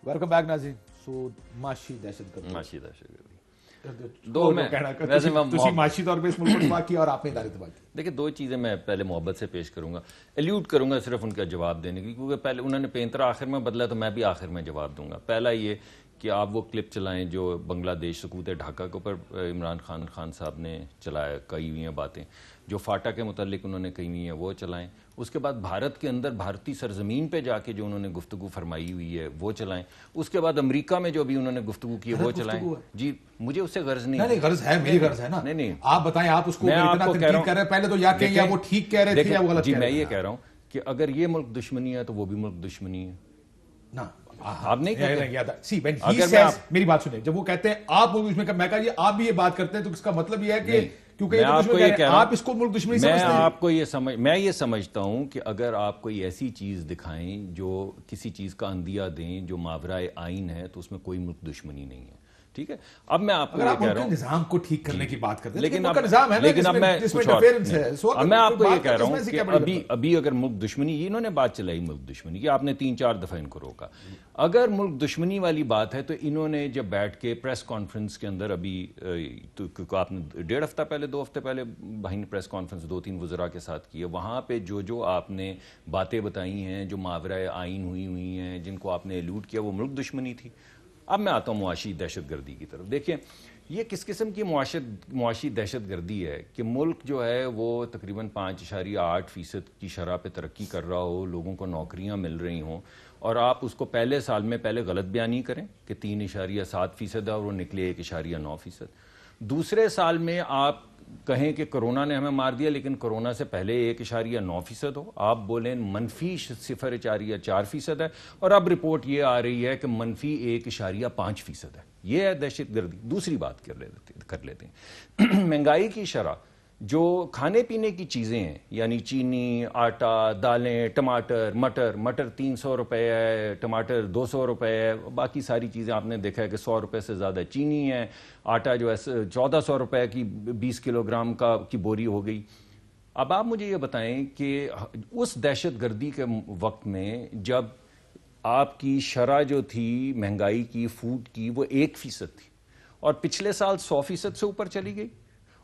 Welcome back ناظرین. سو معاشی دہشت گردی معاشی طور پہ اس ملک کو تباہ کیا اور آپ نے ادارے تباہ کیا. دیکھیں دو چیزیں میں پہلے محبت سے پیش کروں گا, ایلیوٹ کروں گا صرف ان کا جواب دینے کی, کیونکہ پہلے انہوں نے پینترا آخر میں بدلا تو میں بھی آخر میں جواب دوں گا. پہلا یہ کہ آپ وہ کلپ چلائیں جو بنگلہ دیش سقوط ڈھاکہ کے اوپر عمران خان صاحب نے چلایا, کہی ہوئی ہیں باتیں جو فاٹا کے متعلق انہوں نے کہی ہوئی ہیں وہ چلائیں. اس کے بعد بھارت کے اندر بھارتی سرزمین پہ جا کے جو انہوں نے گفتگو فرمائی ہوئی ہے وہ چلائیں. اس کے بعد امریکہ میں جو بھی انہوں نے گفتگو کی ہے وہ چلائیں. جی مجھے اس سے غرض نہیں, غرض ہے, میری غرض ہے نا. نہیں آپ بتائیں, آپ اس کو اتنا تنقید کر رہے ہیں, پہلے تو یا کہ وہ ٹھیک کہہ رہے تھے یا وہ غلط. جی میں یہ کہہ رہا ہوں کہ اگر یہ ملک دشمنی ہے تو وہ بھی ملک دشمنی ہے نا. آپ نہیں کہتے. میری بات سنیں, جب وہ کہتے ہیں آپ اس میں, میں کہا یہ آپ بھی یہ بات کرتے ہیں تو اس کا مطلب یہ ہے کہ کیونکہ آپ اس کو ملک دشمنی سمجھتے ہیں. میں آپ کو یہ سمجھتا ہوں کہ اگر آپ کوئی ایسی چیز دکھائیں جو کسی چیز کا اندیہ دیں جو ماورائے آئین ہے تو اس میں کوئی ملک دشمنی نہیں ہے. ٹھیک ہے, اب میں آپ کو یہ کہہ رہا ہوں نظام کو ٹھیک کرنے کی بات کرتے ہیں, لیکن اب میں کچھ اور, اب میں آپ کو یہ کہہ رہا ہوں کہ ابھی اگر ملک دشمنی, یہ انہوں نے بات چلائی ملک دشمنی کی, آپ نے 3-4 دفعہ ان کو روکا. اگر ملک دشمنی والی بات ہے تو انہوں نے جب بیٹھ کے پریس کانفرنس کے اندر ابھی آپ نے 1.5 ہفتہ پہلے 2 ہفتے پہلے بھائی نے پریس کانفرنس 2-3 وزراء کے ساتھ کی ہے, وہاں پہ جو آپ نے باتیں بتائی ہیں جو ماورائے آئین ہوئی ہیں جن کو آپ نے ایلوڈ کیا وہ ملک دشمنی تھی. اب میں آتا ہوں معاشی دہشت گردی کی طرف. دیکھیں یہ کس قسم کی معاشی دہشت گردی ہے کہ ملک جو ہے وہ تقریباً 5.8% کی شرح پہ ترقی کر رہا ہو, لوگوں کو نوکریاں مل رہی ہوں, اور آپ اس کو پہلے سال میں پہلے غلط بیانی کریں کہ 3.7% ہے اور وہ نکلے 1.9%. دوسرے سال میں آپ کہیں کہ کرونا نے ہمیں مار دیا لیکن کرونا سے پہلے 1.9% ہو, آپ بولیں منفی 0.4% ہے, اور اب رپورٹ یہ آ رہی ہے کہ منفی 1.5% ہے. یہ ہے دہشت گردی. دوسری بات کر لیتے ہیں مہنگائی کی شرح. جو کھانے پینے کی چیزیں ہیں یعنی چینی, آٹا, دالیں, ٹماٹر, مٹر 300 روپے ہے, ٹماٹر 200 روپے ہے, باقی ساری چیزیں آپ نے دیکھا ہے کہ 100 روپے سے زیادہ چینی ہے, آٹا جو ہے 1400 روپے کی 20 کلو گرام کی بوری ہو گئی. اب آپ مجھے یہ بتائیں کہ اس دہشت گردی کے وقت میں جب آپ کی شرح جو تھی مہنگائی کی فوڈ کی وہ 1% تھی اور پچھلے سال 100% سے اوپر چلی گئی,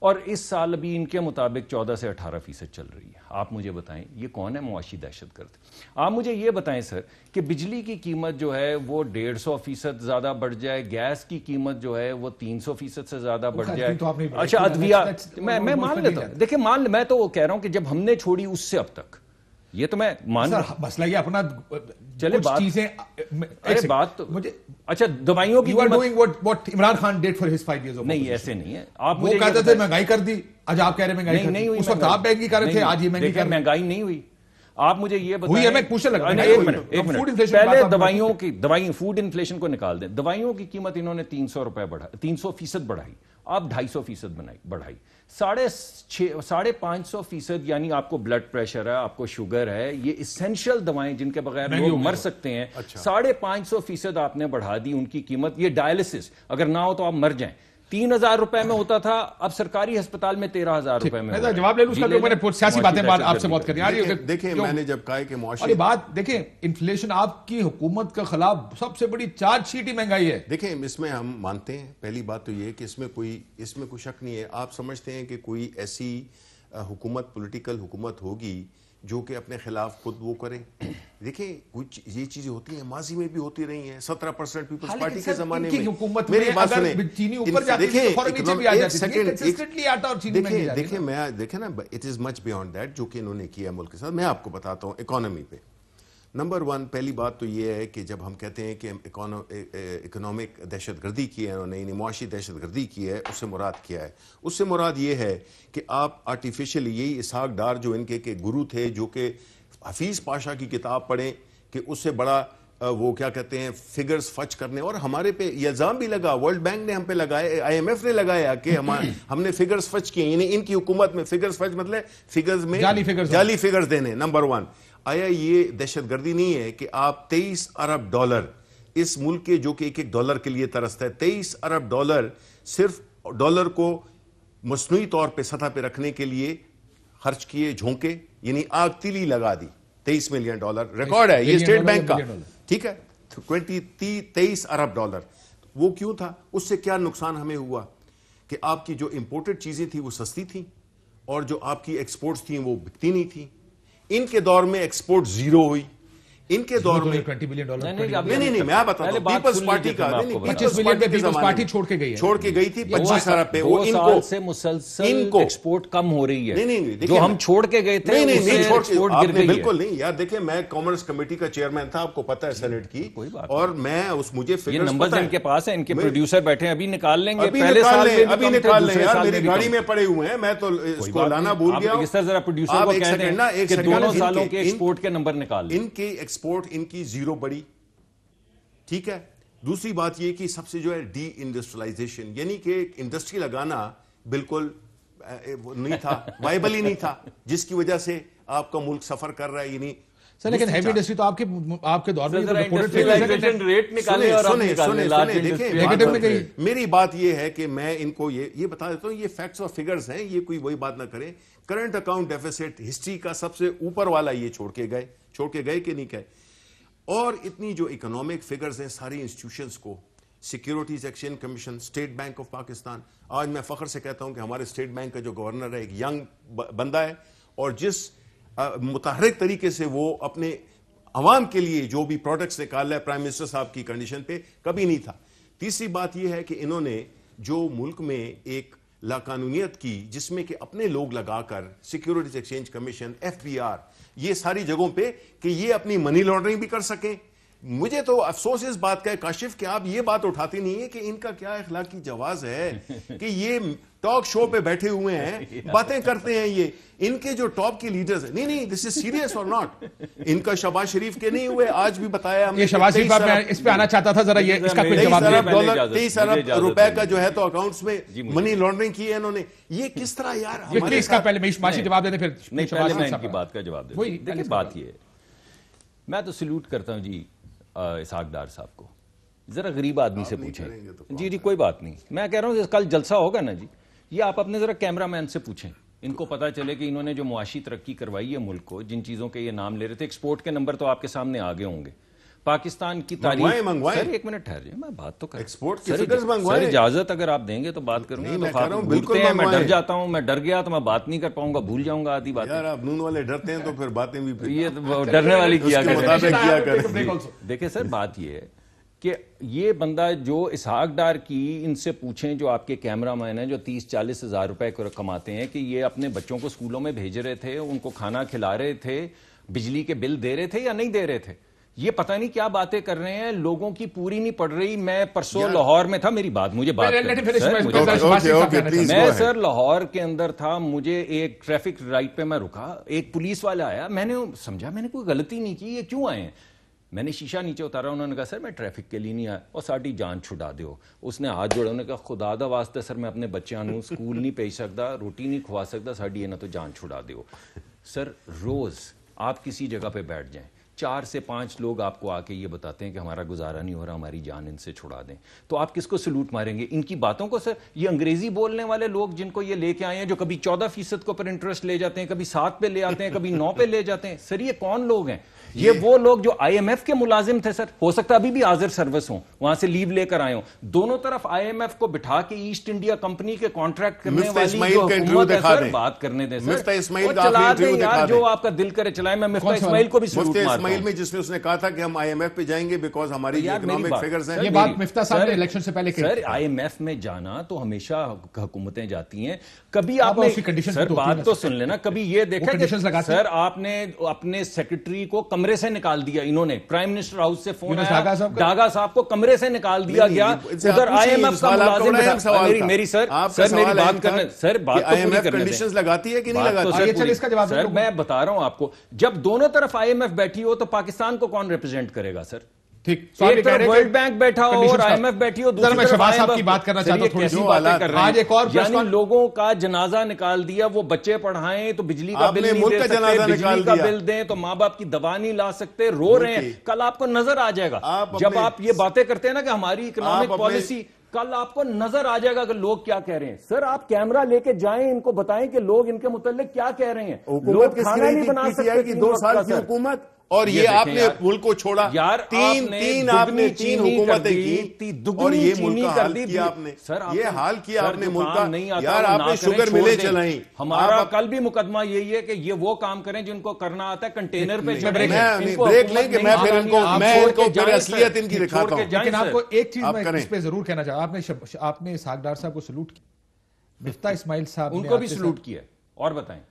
اور اس سال ابھی ان کے مطابق 14 سے 18% چل رہی ہے. آپ مجھے بتائیں یہ کون ہے معاشی دہشت گرد؟ آپ مجھے یہ بتائیں سر کہ بجلی کی قیمت جو ہے وہ 150% زیادہ بڑھ جائے, گیس کی قیمت جو ہے وہ 300% سے سے بڑھ جائے. اچھا ادویات میں مان لیتا ہوں, دیکھیں میں تو وہ کہہ رہا ہوں کہ جب ہم نے چھوڑی اس سے اب تک, یہ تو میں مان مسئلہ یہ اپنا چلے بات چیزیں بات اچھا دوائیوں کی what Imran Khan did for his 5 years of نہیں ایسے نہیں ہے. آپ وہ کہتے تھے مہنگائی کر دی, آج آپ کہہ رہے مہنگائی نہیں ہوئی. اس وقت آپ مہنگی کر رہے تھے, آج یہ مہنگی کر رہے. مہنگائی نہیں ہوئی. آپ مجھے یہ بتائیں, میں پوچھنے لگا ایک منٹ پہلے دوائیوں فوڈ انفلیشن کو نکال دیں. دوائیوں کی قیمت انہوں نے 300% بڑھائی, آپ 250% بڑھائی. 550% یعنی آپ کو بلڈ پریشر ہے, آپ کو شوگر ہے, یہ اسینشل دوائیں جن کے بغیر لوگ مر سکتے ہیں, 550% آپ نے بڑھا دی ان کی قیمت. یہ ڈائلسس اگر نہ ہو تو آپ مر جائیں. 3000 روپے میں ہوتا تھا, اب سرکاری ہسپتال میں 13000 روپے میں. جواب لے لوں اس کا, میں نے سیاسی باتیں آپ سے بہت کرنی. دیکھیں میں نے جب کہا کہ معاشی بات دیکھیں, انفلیشن آپ کی حکومت کے خلاف سب سے بڑی چارج شیٹ ہی مہنگائی ہے. دیکھیں اس میں ہم مانتے ہیں, پہلی بات تو یہ کہ اس میں کوئی شک نہیں ہے. آپ سمجھتے ہیں کہ کوئی ایسی حکومت پولیٹیکل حکومت ہوگی جو کہ اپنے خلاف خود وہ کرے؟ دیکھیں کچھ یہ چیزیں ہوتی ہیں, ماضی میں بھی ہوتی رہی ہیں. 17% پیپلز پارٹی کے زمانے میں میری بات سنیں, دیکھیں نا, it is much beyond that جو کہ انہوں نے کیا ملک کے ساتھ. میں آپ کو بتاتا ہوں اکانومی پہ. نمبر 1 پہلی بات تو یہ ہے کہ جب ہم کہتے ہیں کہ اکنامک دہشت گردی کی ہے انہوں نے, یعنی معاشی دہشت گردی کی ہے, اس سے مراد کیا ہے؟ اس سے مراد یہ ہے کہ آپ آرٹیفیشلی یہی اسحاق ڈار جو ان کے گرو تھے, جو کہ حفیظ پاشا کی کتاب پڑھیں کہ اس سے بڑا وہ کیا کہتے ہیں فگرز فچ کرنے, اور ہمارے پہ یہ الزام بھی لگا, ورلڈ بینک نے ہم پہ لگایا, IMF نے لگایا کہ ہم نے فگرز فچ کیے, یعنی ان کی حکومت میں فگرز فچ مطلب فگرز میں جعلی فگرز دینے. نمبر 1, آیا یہ دہشت گردی نہیں ہے کہ آپ 23 ارب ڈالر اس ملک کے جو کہ ایک ڈالر کے لیے ترستا ہے, 23 ارب ڈالر صرف ڈالر کو مصنوعی طور پہ سطح پہ رکھنے کے لیے خرچ کیے, جھونکے, یعنی آگ تیلی لگا دی. $23 ملین ریکارڈ ہے یہ اسٹیٹ بینک کا, ٹھیک ہے. 23 ارب ڈالر. وہ کیوں تھا؟ اس سے کیا نقصان ہمیں ہوا کہ آپ کی جو امپورٹڈ چیزیں تھیں وہ سستی تھیں اور جو آپ کی ایکسپورٹس تھیں وہ بکتی نہیں تھیں. ان کے دور میں ایکسپورٹ زیرو ہوئی. ان کے دور میں $20 بلین نہیں میں بتاتا ہوں پیپلز پارٹی کا پیپلز پارٹی چھوڑ کے گئی تھی 25 ارب پہ. وہ ان کو سے مسلسل ایکسپورٹ کم ہو رہی ہے جو ہم چھوڑ کے گئے تھے. نہیں بالکل نہیں یار. دیکھیں میں کامرس کمیٹی کا چیئرمین تھا, آپ کو پتہ ہے سینٹ کی, اور میں مجھے نمبر ان کے پاس ہے, ان کے پروڈیوسر بیٹھے ہیں, ابھی نکال لیں گے, ابھی نکال لیں یار, میری گاڑی میں پڑے ہوئے ہیں, میں تو اس کو لانا بھول گیا ہوں. ذرا پروڈیوسر کو کہہ دیں کہ دونوں سالوں کے ایکسپورٹ کے نمبر نکال لیں. ان کے ایکسپورٹ ان کی زیرو بڑی, ٹھیک ہے. دوسری بات یہ کہ سب سے جو ہے ڈی انڈسٹریلائزیشن, یعنی کہ انڈسٹری لگانا بالکل نہیں تھا, وائبل ہی نہیں تھا, جس کی وجہ سے آپ کا ملک سفر کر رہا ہے. یعنی سر لیکن ہیوی انڈسٹری تو آپ کے دور میں ریٹ نکالے اور دیکھیں, میری بات یہ ہے کہ میں ان کو یہ بتا دیتا ہوں, یہ فیکٹس اور فگرز ہیں, یہ کوئی وہی بات نہ کریں. کرنٹ اکاؤنٹ ڈیفیسٹ ہسٹری کا سب سے اوپر والا یہ چھوڑ کے گئے کہ نہیں گئے. اور اتنی جو اکنامک فگرز ہیں ساری انسٹیٹیوشنز کو, securities exchange commission, state bank of Pakistan. آج میں فخر سے کہتا ہوں کہ ہمارے اسٹیٹ بینک کا جو گورنر ہے ایک ینگ بندہ ہے, اور جس متحرک طریقے سے وہ اپنے عوام کے لیے جو بھی پروڈکٹس نکال رہا ہے پرائم منسٹر صاحب کی کنڈیشن پہ, کبھی نہیں تھا. تیسری بات یہ ہے کہ انہوں نے جو ملک میں ایک لاقانونیت کی, جس میں کہ اپنے لوگ لگا کر سیکیورٹیز ایکسچینج کمیشن, FBR, یہ ساری جگہوں پہ کہ یہ اپنی منی لانڈرنگ بھی کر سکیں. مجھے تو افسوس اس بات کا ہے کاشف کہ آپ یہ بات اٹھاتے نہیں ہیں کہ ان کا کیا اخلاقی جواز ہے کہ یہ ٹاک شو پہ بیٹھے ہوئے ہیں, باتیں کرتے ہیں. یہ ان کے جو ٹاپ کے لیڈرز ہیں, نہیں دس از سیریس اور ناٹ. ان کا شہباز شریف کے نہیں ہوئے, آج بھی بتایا ہم نے. شہباز شریف اس پہ آنا چاہتا تھا, ذرا یہ اس کا کوئی جواب $23 ارب روپے کا جو ہے تو اکاؤنٹس میں منی لانڈرنگ کی ہے انہوں نے. یہ کس طرح یار, اس کا پہلے معاشی جواب دے دیں پھر. نہیں پہلے میں ان کی بات کا جواب دے. دیکھیں بات یہ ہے, میں تو سلوٹ کرتا ہوں جی اسحاق ڈار صاحب کو. ذرا غریب آدمی سے پوچھیں. جی کوئی بات نہیں, میں کہہ رہا ہوں کل جلسہ ہوگا نا جی, یہ آپ اپنے ذرا کیمرہ مین سے پوچھیں, ان کو پتا چلے کہ انہوں نے جو معاشی ترقی کروائی ہے ملک کو, جن چیزوں کے یہ نام لے رہے تھے, ایکسپورٹ کے نمبر تو آپ کے سامنے آگے ہوں گے. پاکستان کی تاریخ, سر ایک منٹ ٹھہر جائیں, میں بات تو کریں. سر اجازت اگر آپ دیں گے تو بات کروں گا. میں ڈر جاتا ہوں, میں ڈر گیا تو میں بات نہیں کر پاؤں گا, بھول جاؤں گا آدھی بات. یار آپ نون والے ڈرتے ہیں تو پھر باتیں بھی یہ ڈرنے والی کیا کریں. دیکھیں سر بات یہ ہے کہ یہ بندہ جو اسحاق ڈار کی, ان سے پوچھیں جو آپ کے کیمرہ مین ہیں جو 30-40 ہزار روپے کماتے ہیں, کہ یہ اپنے بچوں کو اسکولوں میں بھیج رہے تھے, ان کو کھانا کھلا رہے تھے, بجلی کے بل دے رہے تھے یا نہیں دے رہے تھے. یہ پتہ نہیں کیا باتیں کر رہے ہیں, لوگوں کی پوری نہیں پڑ رہی. میں پرسوں لاہور میں تھا, میری بات مجھے بات میں سر لاہور کے اندر تھا, مجھے ایک ٹریفک لائٹ پہ میں رکا, ایک پولیس والا آیا, میں نے سمجھا میں نے کوئی غلطی نہیں کی, یہ کیوں آئے ہیں. میں نے شیشہ نیچے اتارا, انہوں نے کہا سر میں ٹریفک کے لیے نہیں آیا, اور ساڑی جان چھڑا دیو. اس نے ہاتھ جوڑا, انہوں نے کہا خدا دا واسطے سر میں اپنے بچیاں نوں سکول نہیں بھیج سکتا, روٹی نہیں کھوا سکتا, ساڑی یہ نہ تو جان چھڑا دیو. سر روز آپ کسی جگہ پہ بیٹھ جائیں, 4 سے 5 لوگ آپ کو آ کے یہ بتاتے ہیں کہ ہمارا گزارا نہیں ہو رہا, ہماری جان ان سے چھڑا دیں. تو آپ کس کو سلوٹ ماریں گے؟ ان کی باتوں کو. سر یہ انگریزی بولنے والے لوگ جن کو یہ لے کے آئے ہیں, جو کبھی 14% کو پر انٹرسٹ لے جاتے ہیں, کبھی 7 پہ لے آتے ہیں, کبھی 9 پہ لے جاتے ہیں. سر یہ کون لوگ ہیں؟ یہ وہ لوگ جو IMF کے ملازم تھے. سر ہو سکتا ہے ابھی بھی حاضر سروس ہوں, وہاں سے لیو لے کر آئے ہوں. دونوں طرف IMF کو بٹھا کے ایسٹ انڈیا کمپنی کے کانٹریکٹ کرنے والی جو حکومت ہے, سر بات کرنے دیں سر, چلا دیں یار, جو آپ کا دل کرے چلائیں. میں مفتاح اسماعیل کو بھی سلوٹ مارتا ہوں, جس میں اس نے کہا تھا کہ ہم IMF پہ جائیں گے بیکاز ہماری اکنامک فگرز ہیں. یہ بات مفتاح صاحب نے الیکشن سے پہلے سر IMF میں جانا تو ہمیشہ حکومتیں جاتی ہیں. کبھی آپ نے سر بات تو سن لینا, کبھی یہ دیکھا سر آپ نے اپنے سیکرٹری کو کمرے سے نکال دیا, انہوں نے پرائم منسٹر ہاؤس سے فون آیا, ڈاگا صاحب کو کمرے سے نکال دیا گیا. ادھر IMF کا ملازم تھا. میری سر میری بات کرنے, سر بات تو پوری کرنے دیں. لگاتی ہے کہ نہیں لگاتی؟ سر میں بتا رہا ہوں آپ کو, جب دونوں طرف IMF بیٹھی ہو تو پاکستان کو کون ریپرزینٹ کرے گا سر؟ ایک طرف ورلڈ بینک بیٹھا ہو اور IMF بیٹھی ہو, دوسری طرف شہباز صاحب کی بات کرنا چاہتا ہوں تھوڑی سی. باتیں کر رہے ہیں, یعنی لوگوں کا جنازہ نکال دیا. وہ بچے پڑھائیں تو بجلی کا بل نہیں دے سکتے, بجلی کا بل دیں تو ماں باپ کی دوا نہیں لا سکتے, رو رہے ہیں. کل آپ کو نظر آ جائے گا جب آپ یہ باتیں کرتے ہیں نا کہ ہماری اکنامک پالیسی, کل آپ کو نظر آ جائے گا کہ لوگ کیا کہہ رہے ہیں. سر آپ کیمرہ لے کے جائیں, ان کو بتائیں کہ لوگ ان کے متعلق کیا کہہ رہے ہیں. حکومت کھانا نہیں بنا سکتے. 2 سال کی حکومت اور یہ آپ نے ملک کو چھوڑا تین آپ نے چین حکومتیں کی اور یہ ملک کا حال کیا آپ نے یہ حال کیا آپ نے ملک کا یار آپ نے شوگر ملیں چلائیں ہمارا کل بھی مقدمہ یہی ہے کہ یہ وہ کام کریں جن کو کرنا آتا ہے کنٹینر پہ بریک لیں کہ میں پھر ان کو پھر اصلیت ان کی دکھاتا ہوں لیکن آپ کو ایک چیز میں اس پہ ضرور کہنا چاہتا آپ نے اسحاق ڈار صاحب کو سلوٹ کیا مفتاح اسماعیل صاحب ان کو بھی سلوٹ کیا اور بتائیں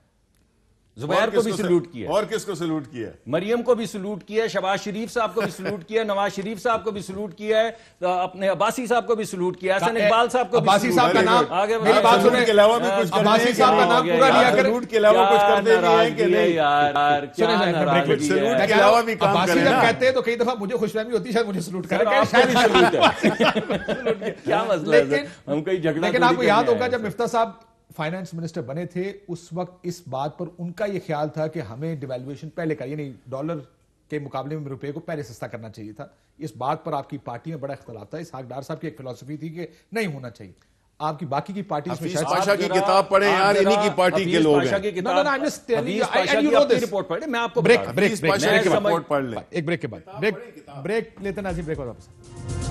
زبیر کو بھی سلوٹ کیا اور کس کو سلوٹ کیا مریم کو بھی سلوٹ کیا شہباز شریف صاحب کو بھی سلوٹ کیا نواز شریف صاحب کو بھی سلوٹ کیا ہے اپنے عباسی صاحب کو بھی سلوٹ کیا حسن اقبال صاحب کو بھی عباسی صاحب کا نام میری بات سنیں کے علاوہ بھی کچھ عباسی صاحب کا نام پورا لیا کریں سلوٹ کے علاوہ کچھ کرتے نہیں ہیں کہ نہیں یار سلوٹ کے علاوہ بھی کام عباسی کریں جب نا کہتے ہیں تو کئی دفعہ مجھے خوشفہمی ہوتی ہے شاید مجھے سلوٹ کریں کیا مسئلہ ہے ہم کوئی جھگڑا لیکن آپ کو یاد ہوگا جب مفتاح صاحب فائنانس منسٹر بنے تھے اس وقت اس بات پر ان کا یہ خیال تھا کہ ہمیں ڈیویلویشن پہلے کا یعنی ڈالر کے مقابلے میں روپے کو پہلے سستا کرنا چاہیے تھا اس بات پر آپ کی پارٹی میں بڑا اختلاف تھا اسحاق ڈار صاحب کی ایک فلسفی تھی کہ نہیں ہونا چاہیے آپ کی باقی کی پارٹیز میں شاید پاشا کی کتاب پڑھیں یار انہی کی پارٹی کے لوگ ہیں رپورٹ پڑھیں میں آپ کو بریک لیتے ہیں ناظرین بریک اور واپس